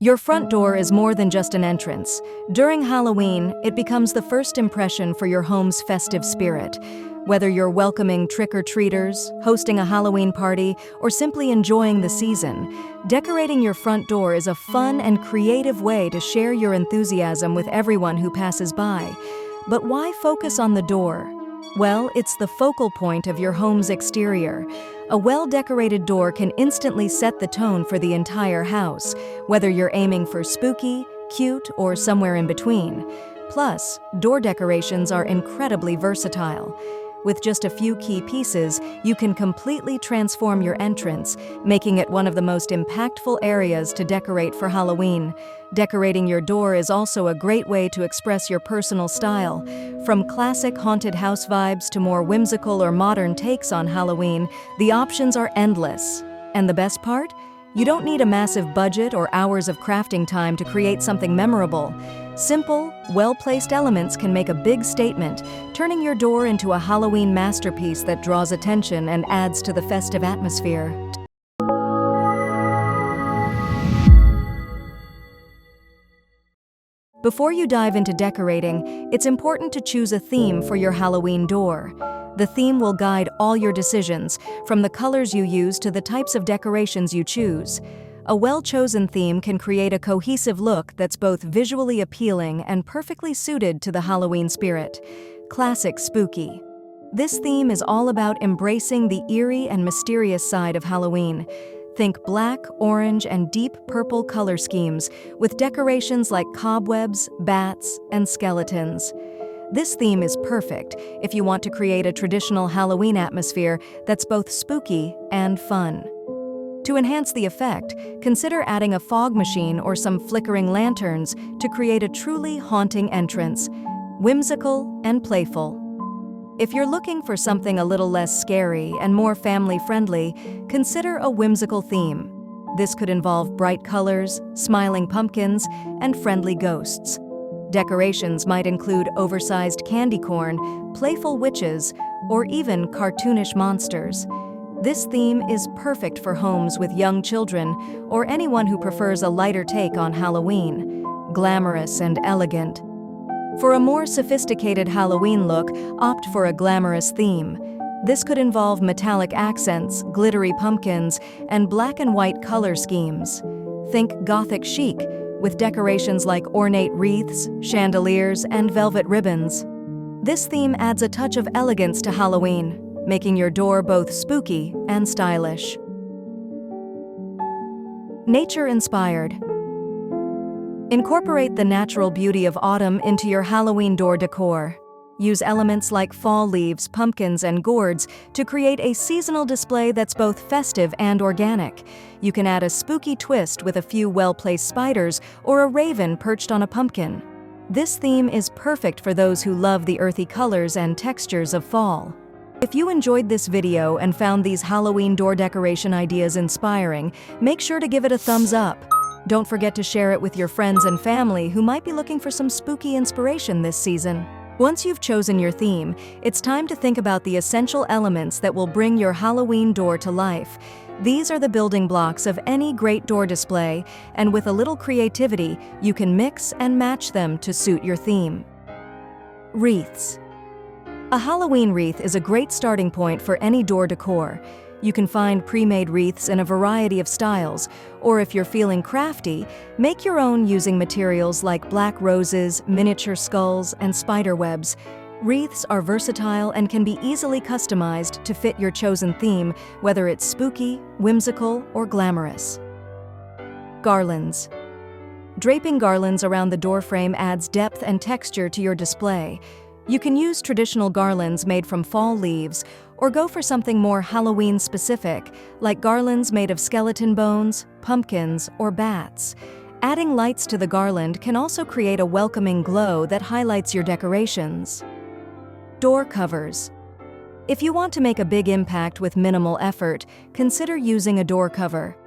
Your front door is more than just an entrance. During Halloween, it becomes the first impression for your home's festive spirit. Whether you're welcoming trick-or-treaters, hosting a Halloween party, or simply enjoying the season, decorating your front door is a fun and creative way to share your enthusiasm with everyone who passes by. But why focus on the door? Well, it's the focal point of your home's exterior. A well-decorated door can instantly set the tone for the entire house, whether you're aiming for spooky, cute, or somewhere in between. Plus, door decorations are incredibly versatile. With just a few key pieces, you can completely transform your entrance, making it one of the most impactful areas to decorate for Halloween. Decorating your door is also a great way to express your personal style. From classic haunted house vibes to more whimsical or modern takes on Halloween, the options are endless. And the best part? You don't need a massive budget or hours of crafting time to create something memorable. Simple, well-placed elements can make a big statement, turning your door into a Halloween masterpiece that draws attention and adds to the festive atmosphere. Before you dive into decorating, it's important to choose a theme for your Halloween door. The theme will guide all your decisions, from the colors you use to the types of decorations you choose. A well-chosen theme can create a cohesive look that's both visually appealing and perfectly suited to the Halloween spirit. Classic Spooky. This theme is all about embracing the eerie and mysterious side of Halloween. Think black, orange, and deep purple color schemes, with decorations like cobwebs, bats, and skeletons. This theme is perfect if you want to create a traditional Halloween atmosphere that's both spooky and fun. To enhance the effect, consider adding a fog machine or some flickering lanterns to create a truly haunting entrance, whimsical and playful. If you're looking for something a little less scary and more family-friendly, consider a whimsical theme. This could involve bright colors, smiling pumpkins, and friendly ghosts. Decorations might include oversized candy corn, playful witches, or even cartoonish monsters. This theme is perfect for homes with young children or anyone who prefers a lighter take on Halloween, glamorous and elegant. For a more sophisticated Halloween look, opt for a glamorous theme. This could involve metallic accents, glittery pumpkins, and black and white color schemes. Think Gothic chic, with decorations like ornate wreaths, chandeliers, and velvet ribbons. This theme adds a touch of elegance to Halloween, making your door both spooky and stylish. Nature-inspired. Incorporate the natural beauty of autumn into your Halloween door decor. Use elements like fall leaves, pumpkins, and gourds to create a seasonal display that's both festive and organic. You can add a spooky twist with a few well-placed spiders or a raven perched on a pumpkin. This theme is perfect for those who love the earthy colors and textures of fall. If you enjoyed this video and found these Halloween door decoration ideas inspiring, make sure to give it a thumbs up. Don't forget to share it with your friends and family who might be looking for some spooky inspiration this season. Once you've chosen your theme, it's time to think about the essential elements that will bring your Halloween door to life. These are the building blocks of any great door display, and with a little creativity, you can mix and match them to suit your theme. Wreaths. A Halloween wreath is a great starting point for any door decor. You can find pre-made wreaths in a variety of styles, or if you're feeling crafty, make your own using materials like black roses, miniature skulls, and spider webs. Wreaths are versatile and can be easily customized to fit your chosen theme, whether it's spooky, whimsical, or glamorous. Garlands. Draping garlands around the doorframe adds depth and texture to your display. You can use traditional garlands made from fall leaves, or go for something more Halloween-specific, like garlands made of skeleton bones, pumpkins, or bats. Adding lights to the garland can also create a welcoming glow that highlights your decorations. Door covers. If you want to make a big impact with minimal effort, consider using a door cover.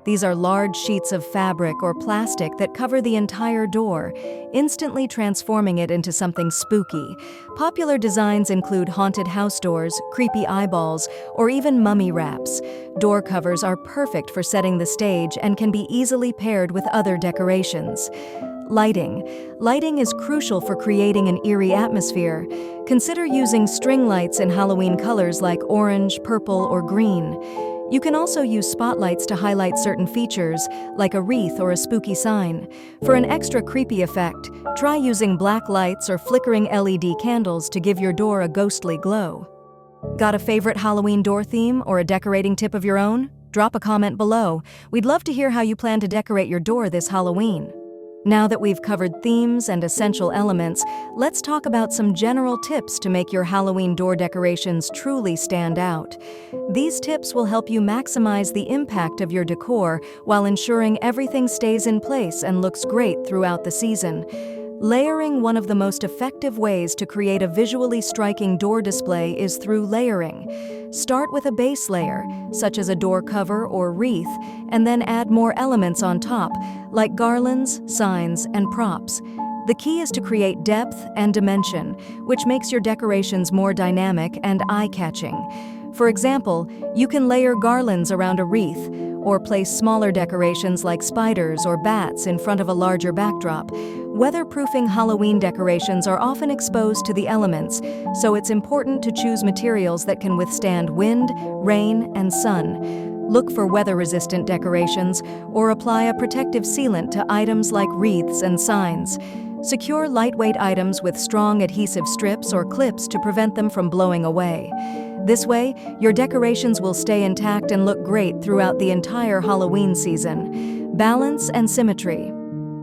These are large sheets of fabric or plastic that cover the entire door, instantly transforming it into something spooky. Popular designs include haunted house doors, creepy eyeballs, or even mummy wraps. Door covers are perfect for setting the stage and can be easily paired with other decorations. Lighting. Lighting is crucial for creating an eerie atmosphere. Consider using string lights in Halloween colors like orange, purple, or green. You can also use spotlights to highlight certain features, like a wreath or a spooky sign. For an extra creepy effect, try using black lights or flickering LED candles to give your door a ghostly glow. Got a favorite Halloween door theme or a decorating tip of your own? Drop a comment below. We'd love to hear how you plan to decorate your door this Halloween. Now that we've covered themes and essential elements, let's talk about some general tips to make your Halloween door decorations truly stand out. These tips will help you maximize the impact of your decor while ensuring everything stays in place and looks great throughout the season. Layering. One of the most effective ways to create a visually striking door display is through layering. Start with a base layer, such as a door cover or wreath, and then add more elements on top, like garlands, signs, and props. The key is to create depth and dimension, which makes your decorations more dynamic and eye-catching. For example, you can layer garlands around a wreath, or place smaller decorations like spiders or bats in front of a larger backdrop. Weatherproofing Halloween decorations are often exposed to the elements, so it's important to choose materials that can withstand wind, rain, and sun. Look for weather-resistant decorations or apply a protective sealant to items like wreaths and signs. Secure lightweight items with strong adhesive strips or clips to prevent them from blowing away. This way, your decorations will stay intact and look great throughout the entire Halloween season. Balance and symmetry.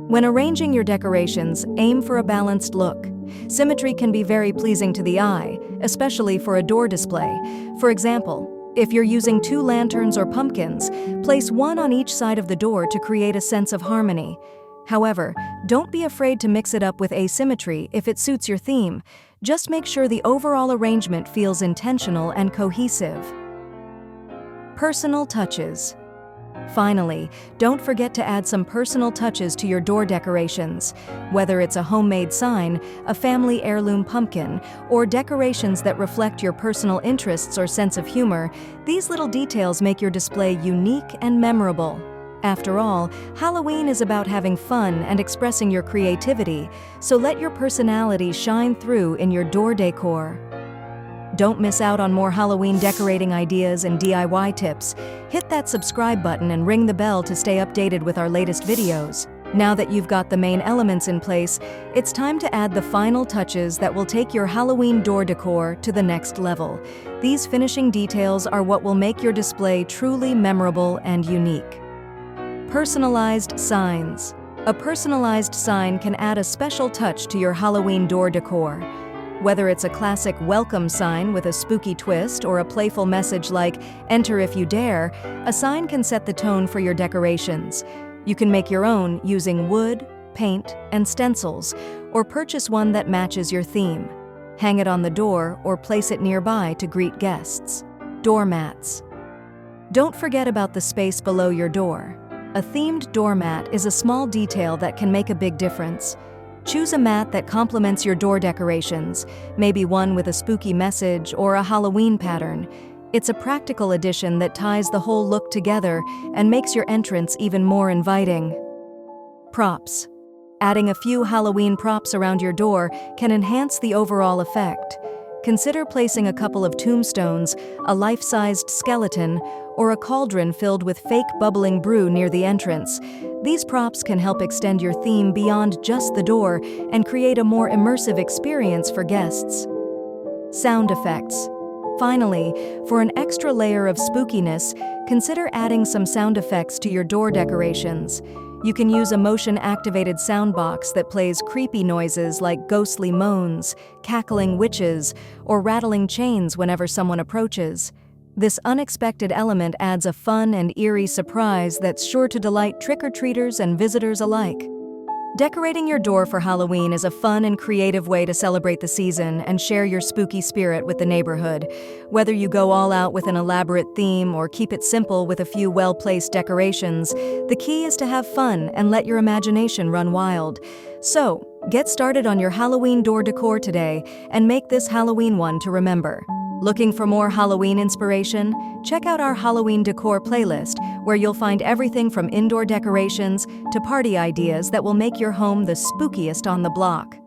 When arranging your decorations, aim for a balanced look. Symmetry can be very pleasing to the eye, especially for a door display. For example, if you're using 2 lanterns or pumpkins, place one on each side of the door to create a sense of harmony. However, don't be afraid to mix it up with asymmetry if it suits your theme. Just make sure the overall arrangement feels intentional and cohesive. Personal touches. Finally, don't forget to add some personal touches to your door decorations. Whether it's a homemade sign, a family heirloom pumpkin, or decorations that reflect your personal interests or sense of humor, these little details make your display unique and memorable. After all, Halloween is about having fun and expressing your creativity, so let your personality shine through in your door decor. Don't miss out on more Halloween decorating ideas and DIY tips. Hit that subscribe button and ring the bell to stay updated with our latest videos. Now that you've got the main elements in place, it's time to add the final touches that will take your Halloween door decor to the next level. These finishing details are what will make your display truly memorable and unique. Personalized signs. A personalized sign can add a special touch to your Halloween door decor. Whether it's a classic welcome sign with a spooky twist or a playful message like "Enter if you dare," a sign can set the tone for your decorations. You can make your own using wood, paint, and stencils, or purchase one that matches your theme. Hang it on the door or place it nearby to greet guests. Doormats. Don't forget about the space below your door. A themed doormat is a small detail that can make a big difference. Choose a mat that complements your door decorations, maybe one with a spooky message or a Halloween pattern. It's a practical addition that ties the whole look together and makes your entrance even more inviting. Props. Adding a few Halloween props around your door can enhance the overall effect. Consider placing a couple of tombstones, a life-sized skeleton, or a cauldron filled with fake bubbling brew near the entrance. These props can help extend your theme beyond just the door and create a more immersive experience for guests. Sound effects. Finally, for an extra layer of spookiness, consider adding some sound effects to your door decorations. You can use a motion-activated soundbox that plays creepy noises like ghostly moans, cackling witches, or rattling chains whenever someone approaches. This unexpected element adds a fun and eerie surprise that's sure to delight trick-or-treaters and visitors alike. Decorating your door for Halloween is a fun and creative way to celebrate the season and share your spooky spirit with the neighborhood. Whether you go all out with an elaborate theme or keep it simple with a few well-placed decorations, the key is to have fun and let your imagination run wild. So, get started on your Halloween door decor today and make this Halloween one to remember. Looking for more Halloween inspiration? Check out our Halloween decor playlist, where you'll find everything from indoor decorations to party ideas that will make your home the spookiest on the block.